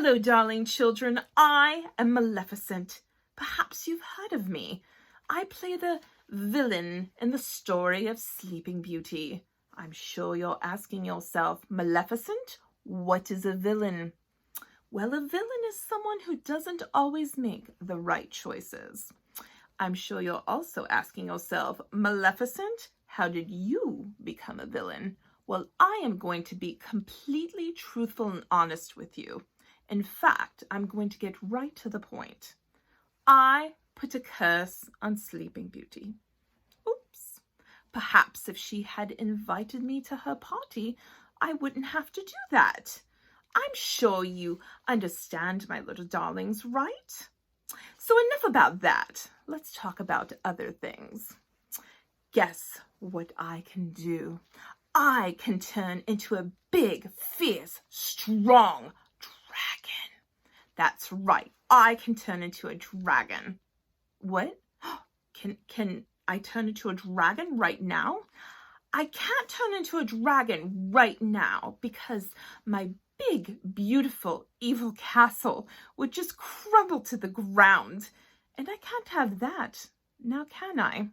Hello, darling children. I am Maleficent. Perhaps you've heard of me. I play the villain in the story of Sleeping Beauty. I'm sure you're asking yourself, Maleficent, what is a villain? Well, a villain is someone who doesn't always make the right choices. I'm sure you're also asking yourself, Maleficent, how did you become a villain? Well, I am going to be completely truthful and honest with you. In fact, I'm going to get right to the point. I put a curse on Sleeping Beauty. Oops. Perhaps if she had invited me to her party, I wouldn't have to do that. I'm sure you understand, my little darlings, right? So enough about that. Let's talk about other things. Guess what I can do? I can turn into a big, fierce, strong dragon. That's right. I can turn into a dragon. What? Can I turn into a dragon right now? I can't turn into a dragon right now because my big, beautiful, evil castle would just crumble to the ground. And I can't have that, now can I?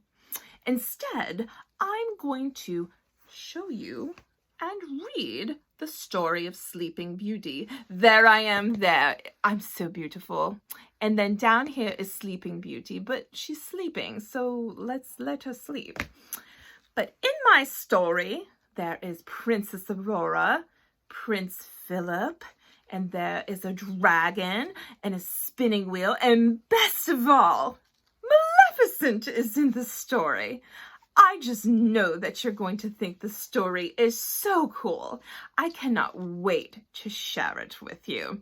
Instead, I'm going to show you and read the story of Sleeping Beauty. There I am there. I'm so beautiful. And then down here is Sleeping Beauty, but she's sleeping, so let's let her sleep. But in my story, there is Princess Aurora, Prince Philip, and there is a dragon and a spinning wheel, and best of all, Maleficent is in the story. I just know that you're going to think the story is so cool. I cannot wait to share it with you.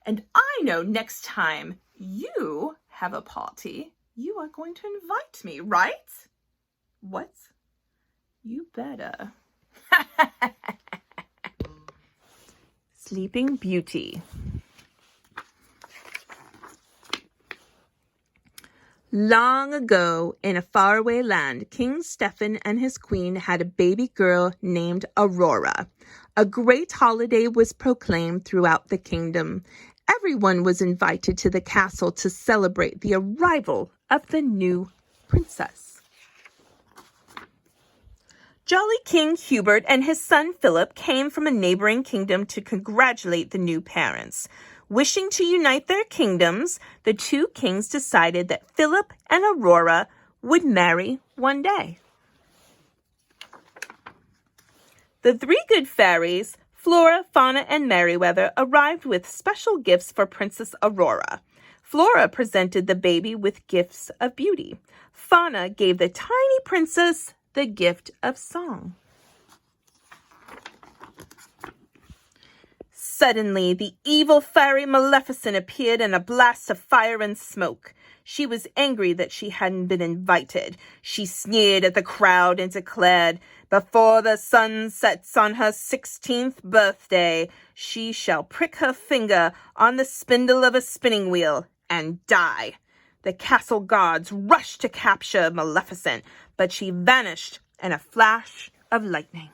And I know next time you have a party, you are going to invite me, right? What? You better. Sleeping Beauty. Long ago, in a faraway land, King Stephen and his queen had a baby girl named Aurora. A great holiday was proclaimed throughout the kingdom. Everyone was invited to the castle to celebrate the arrival of the new princess. Jolly King Hubert and his son Philip came from a neighboring kingdom to congratulate the new parents. Wishing to unite their kingdoms, the two kings decided that Philip and Aurora would marry one day. The three good fairies, Flora, Fauna, and Merryweather, arrived with special gifts for Princess Aurora. Flora presented the baby with gifts of beauty. Fauna gave the tiny princess the gift of song. Suddenly, the evil fairy Maleficent appeared in a blast of fire and smoke. She was angry that she hadn't been invited. She sneered at the crowd and declared, "Before the sun sets on her 16th birthday, she shall prick her finger on the spindle of a spinning wheel and die." The castle guards rushed to capture Maleficent, but she vanished in a flash of lightning.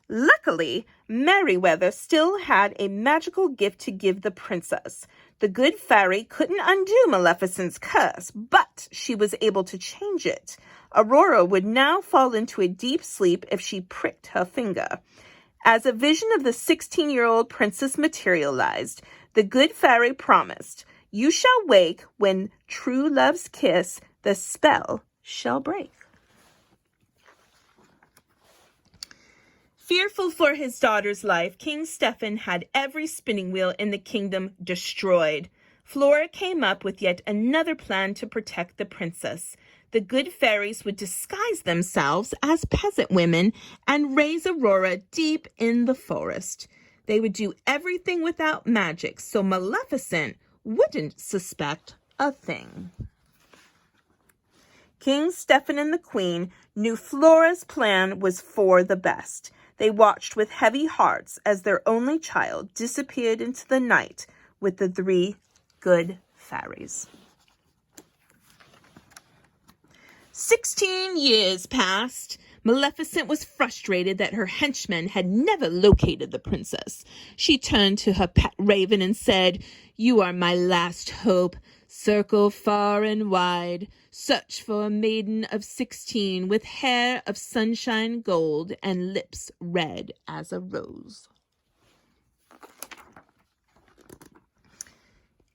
Luckily, Merryweather still had a magical gift to give the princess. The good fairy couldn't undo Maleficent's curse, but she was able to change it. Aurora would now fall into a deep sleep if she pricked her finger. As a vision of the 16-year-old princess materialized, the good fairy promised, "You shall wake when true love's kiss, the spell shall break." Fearful for his daughter's life, King Stephen had every spinning wheel in the kingdom destroyed. Flora came up with yet another plan to protect the princess. The good fairies would disguise themselves as peasant women and raise Aurora deep in the forest. They would do everything without magic, so Maleficent wouldn't suspect a thing. King Stephen and the Queen knew Flora's plan was for the best. They watched with heavy hearts as their only child disappeared into the night with the three good fairies. 16 years passed. Maleficent was frustrated that her henchmen had never located the princess. She turned to her pet raven and said, "You are my last hope. Circle far and wide. Search for a maiden of 16 with hair of sunshine gold and lips red as a rose."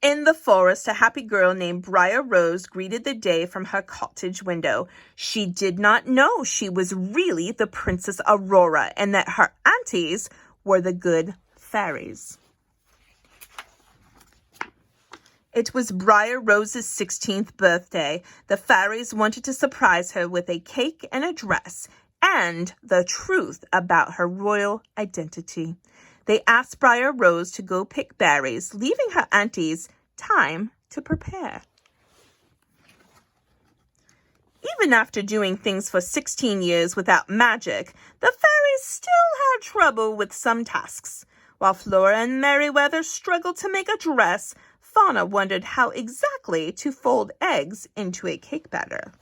In the forest, a happy girl named Briar Rose greeted the day from her cottage window. She did not know she was really the Princess Aurora and that her aunties were the good fairies. It was Briar Rose's 16th birthday. The fairies wanted to surprise her with a cake and a dress and the truth about her royal identity. They asked Briar Rose to go pick berries, leaving her aunties time to prepare. Even after doing things for 16 years without magic, the fairies still had trouble with some tasks. While Flora and Merryweather struggled to make a dress, Fauna wondered how exactly to fold eggs into a cake batter.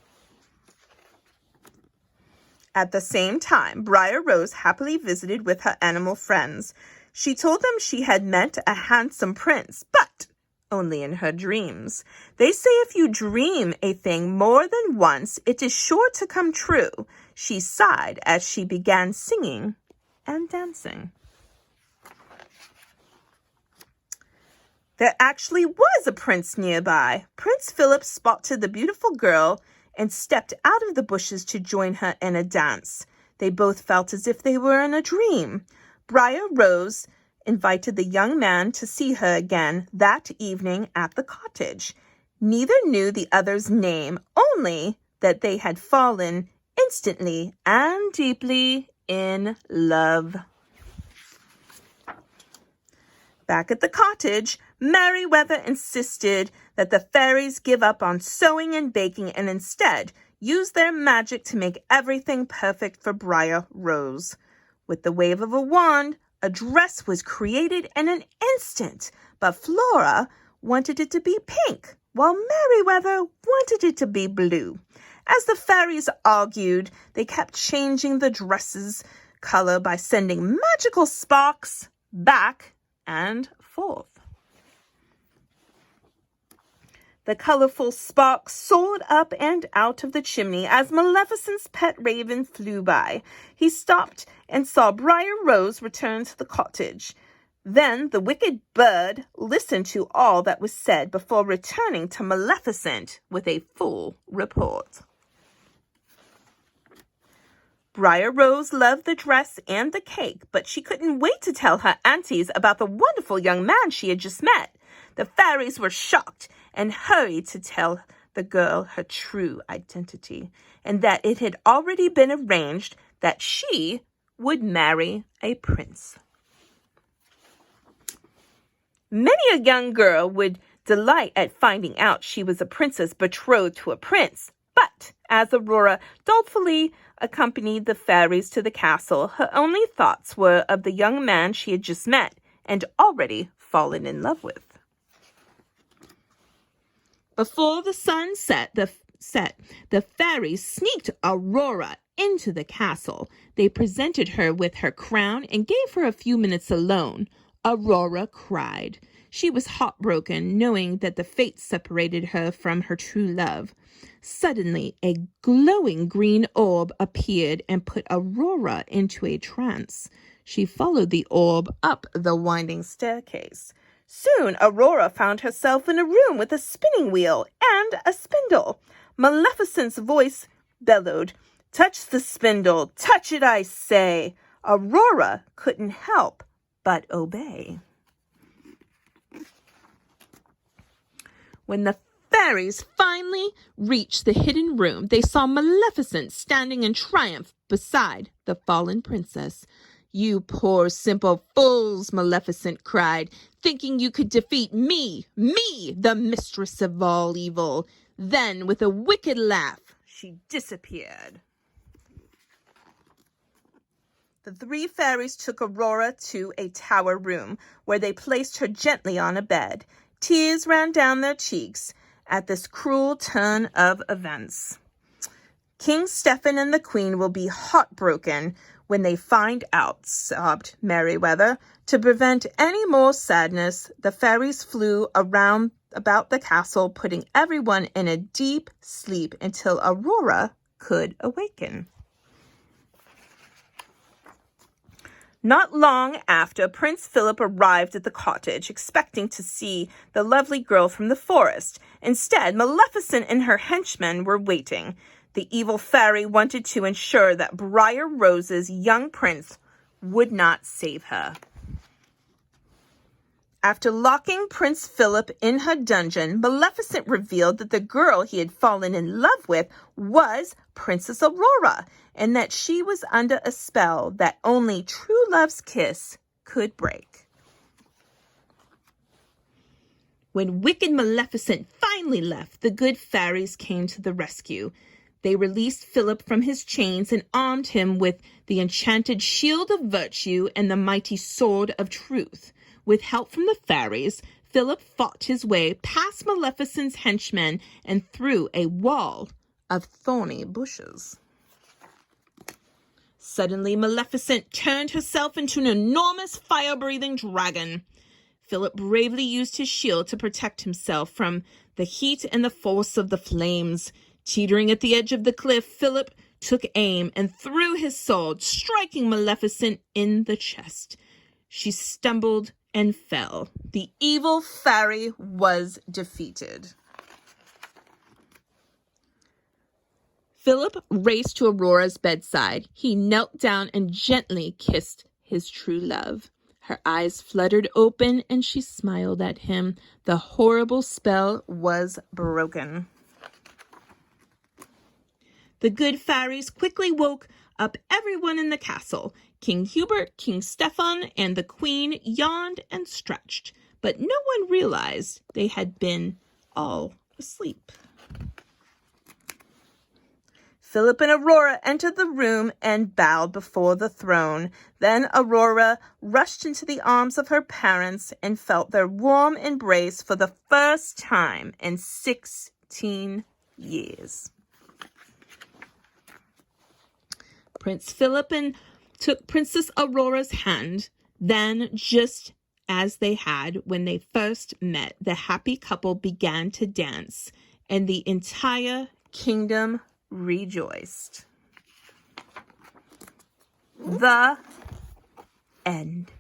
At the same time, Briar Rose happily visited with her animal friends. She told them she had met a handsome prince, but only in her dreams. They say if you dream a thing more than once, it is sure to come true. She sighed as she began singing and dancing. There actually was a prince nearby. Prince Philip spotted the beautiful girl and stepped out of the bushes to join her in a dance. They both felt as if they were in a dream. Briar Rose invited the young man to see her again that evening at the cottage. Neither knew the other's name, only that they had fallen instantly and deeply in love. Back at the cottage, Merryweather insisted that the fairies give up on sewing and baking and instead use their magic to make everything perfect for Briar Rose. With the wave of a wand, a dress was created in an instant, but Flora wanted it to be pink, while Merryweather wanted it to be blue. As the fairies argued, they kept changing the dress's color by sending magical sparks back and forth. The colorful sparks soared up and out of the chimney as Maleficent's pet raven flew by. He stopped and saw Briar Rose return to the cottage. Then the wicked bird listened to all that was said before returning to Maleficent with a full report. Briar Rose loved the dress and the cake, but she couldn't wait to tell her aunties about the wonderful young man she had just met. The fairies were shocked and hurried to tell the girl her true identity, and that it had already been arranged that she would marry a prince. Many a young girl would delight at finding out she was a princess betrothed to a prince, but as Aurora dolefully accompanied the fairies to the castle, her only thoughts were of the young man she had just met and already fallen in love with. Before the sun set, the fairies sneaked Aurora into the castle. They presented her with her crown and gave her a few minutes alone. Aurora cried. She was heartbroken, knowing that the fates separated her from her true love. Suddenly, a glowing green orb appeared and put Aurora into a trance. She followed the orb up the winding staircase. Soon, Aurora found herself in a room with a spinning wheel and a spindle. Maleficent's voice bellowed, "Touch the spindle, touch it, I say." Aurora couldn't help but obey. When the fairies finally reached the hidden room, they saw Maleficent standing in triumph beside the fallen princess. "You poor simple fools," Maleficent cried, "thinking you could defeat me, the mistress of all evil." Then, with a wicked laugh, she disappeared. The three fairies took Aurora to a tower room, where they placed her gently on a bed. Tears ran down their cheeks at this cruel turn of events. King Stephen and the Queen will be heartbroken when they find out, sobbed Merryweather. To prevent any more sadness, the fairies flew around about the castle, putting everyone in a deep sleep until Aurora could awaken. Not long after, Prince Philip arrived at the cottage, expecting to see the lovely girl from the forest. Instead, Maleficent and her henchmen were waiting. The evil fairy wanted to ensure that Briar Rose's young prince would not save her. After locking Prince Philip in her dungeon, Maleficent revealed that the girl he had fallen in love with was Princess Aurora, and that she was under a spell that only true love's kiss could break. When wicked Maleficent finally left, the good fairies came to the rescue. They released Philip from his chains and armed him with the enchanted shield of virtue and the mighty sword of truth. With help from the fairies, Philip fought his way past Maleficent's henchmen and through a wall of thorny bushes. Suddenly, Maleficent turned herself into an enormous fire-breathing dragon. Philip bravely used his shield to protect himself from the heat and the force of the flames. Teetering at the edge of the cliff, Philip took aim and threw his sword, striking Maleficent in the chest. She stumbled and fell. The evil fairy was defeated. Philip raced to Aurora's bedside. He knelt down and gently kissed his true love. Her eyes fluttered open and she smiled at him. The horrible spell was broken. The good fairies quickly woke up everyone in the castle. King Hubert, King Stefan, and the Queen yawned and stretched, but no one realized they had been all asleep. Philip and Aurora entered the room and bowed before the throne. Then Aurora rushed into the arms of her parents and felt their warm embrace for the first time in 16 years. Prince Philip took Princess Aurora's hand. Then, just as they had when they first met, the happy couple began to dance, and the entire kingdom rejoiced. The end.